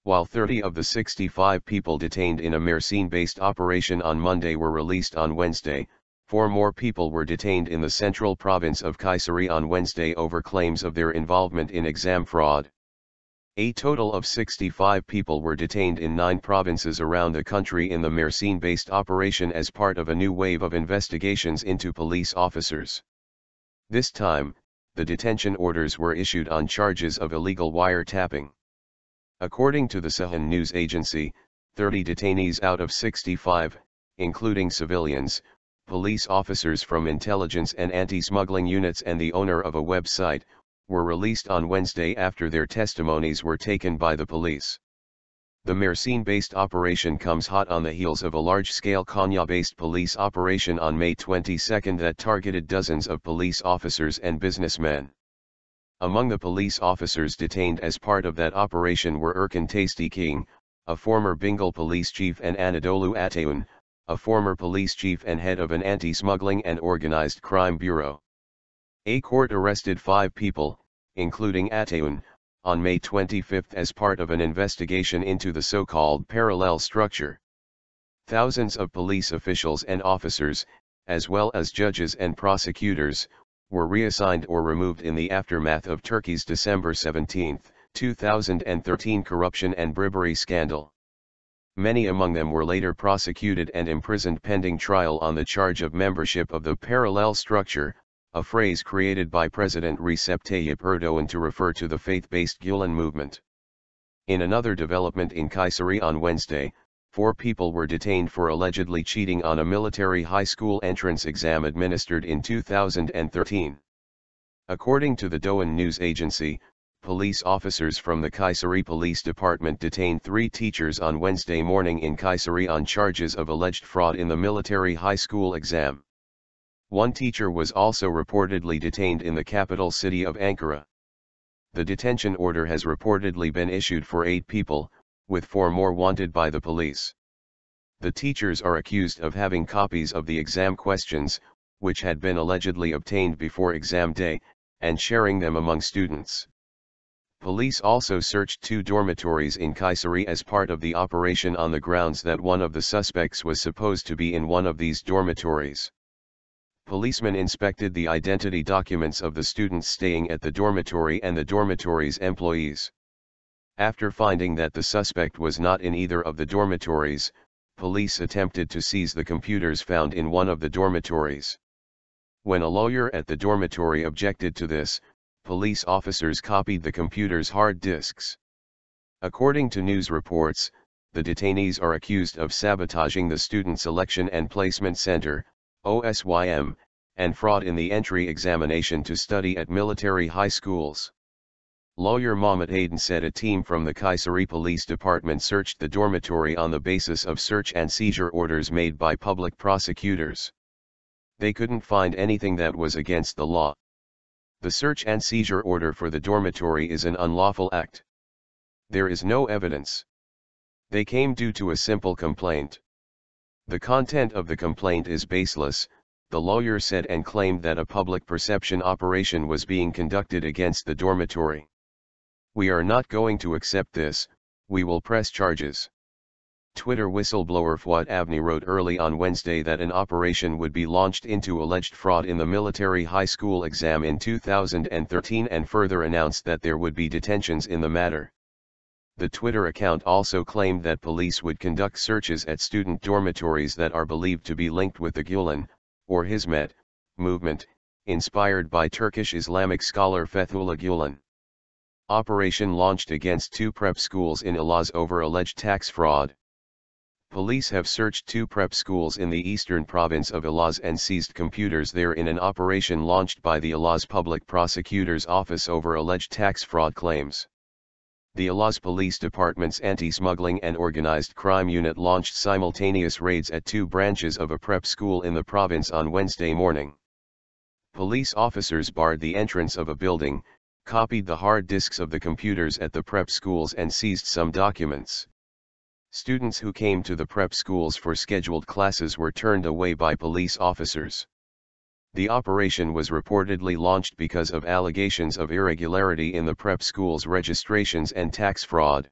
while 30 of the 65 people detained in a Mersin-based operation on Monday were released on Wednesday. 4 more people were detained in the central province of Kayseri on Wednesday over claims of their involvement in exam fraud. A total of 65 people were detained in 9 provinces around the country in the Mersin-based operation as part of a new wave of investigations into police officers. This time, the detention orders were issued on charges of illegal wiretapping. According to the Sahan news agency, 30 detainees out of 65, including civilians, police officers from intelligence and anti-smuggling units and the owner of a website, were released on Wednesday after their testimonies were taken by the police. The Mersin-based operation comes hot on the heels of a large-scale Konya-based police operation on May 22 that targeted dozens of police officers and businessmen. Among the police officers detained as part of that operation were Ercan Taştekin, a former Bingöl police chief, and Anadolu Atayün, a former police chief and head of an anti-smuggling and organized crime bureau. A court arrested 5 people, including Atayün, on May 25 as part of an investigation into the so-called parallel structure. Thousands of police officials and officers, as well as judges and prosecutors, were reassigned or removed in the aftermath of Turkey's December 17, 2013 corruption and bribery scandal. Many among them were later prosecuted and imprisoned pending trial on the charge of membership of the parallel structure, a phrase created by President Recep Tayyip Erdogan to refer to the faith-based Gülen movement. In another development in Kayseri on Wednesday, 4 people were detained for allegedly cheating on a military high school entrance exam administered in 2013. According to the Doğan news agency, police officers from the Kayseri Police Department detained 3 teachers on Wednesday morning in Kayseri on charges of alleged fraud in the military high school exam. 1 teacher was also reportedly detained in the capital city of Ankara. The detention order has reportedly been issued for 8 people, with 4 more wanted by the police. The teachers are accused of having copies of the exam questions, which had been allegedly obtained before exam day, and sharing them among students. Police also searched 2 dormitories in Kayseri as part of the operation on the grounds that one of the suspects was supposed to be in one of these dormitories. Policemen inspected the identity documents of the students staying at the dormitory and the dormitory's employees. After finding that the suspect was not in either of the dormitories, police attempted to seize the computers found in one of the dormitories. When a lawyer at the dormitory objected to this, police officers copied the computer's hard disks. According to news reports, the detainees are accused of sabotaging the Student Selection and Placement Center, OSYM, and fraud in the entry examination to study at military high schools. Lawyer Mahmut Aydin said a team from the Kayseri Police Department searched the dormitory on the basis of search and seizure orders made by public prosecutors. They couldn't find anything that was against the law. The search and seizure order for the dormitory is an unlawful act. There is no evidence. They came due to a simple complaint. The content of the complaint is baseless, the lawyer said, and claimed that a public perception operation was being conducted against the dormitory. We are not going to accept this, we will press charges. Twitter whistleblower Fuat Avni wrote early on Wednesday that an operation would be launched into alleged fraud in the military high school exam in 2013 and further announced that there would be detentions in the matter. The Twitter account also claimed that police would conduct searches at student dormitories that are believed to be linked with the Gülen, or Hizmet, movement, inspired by Turkish Islamic scholar Fethullah Gülen. Operation launched against 2 prep schools in Elazığ over alleged tax fraud. Police have searched 2 prep schools in the eastern province of Elazığ and seized computers there in an operation launched by the Elazığ Public Prosecutor's Office over alleged tax fraud claims. The Elazığ Police Department's Anti-Smuggling and Organized Crime Unit launched simultaneous raids at 2 branches of a prep school in the province on Wednesday morning. Police officers barred the entrance of a building, copied the hard disks of the computers at the prep schools and seized some documents. Students who came to the prep schools for scheduled classes were turned away by police officers. The operation was reportedly launched because of allegations of irregularity in the prep schools' registrations and tax fraud.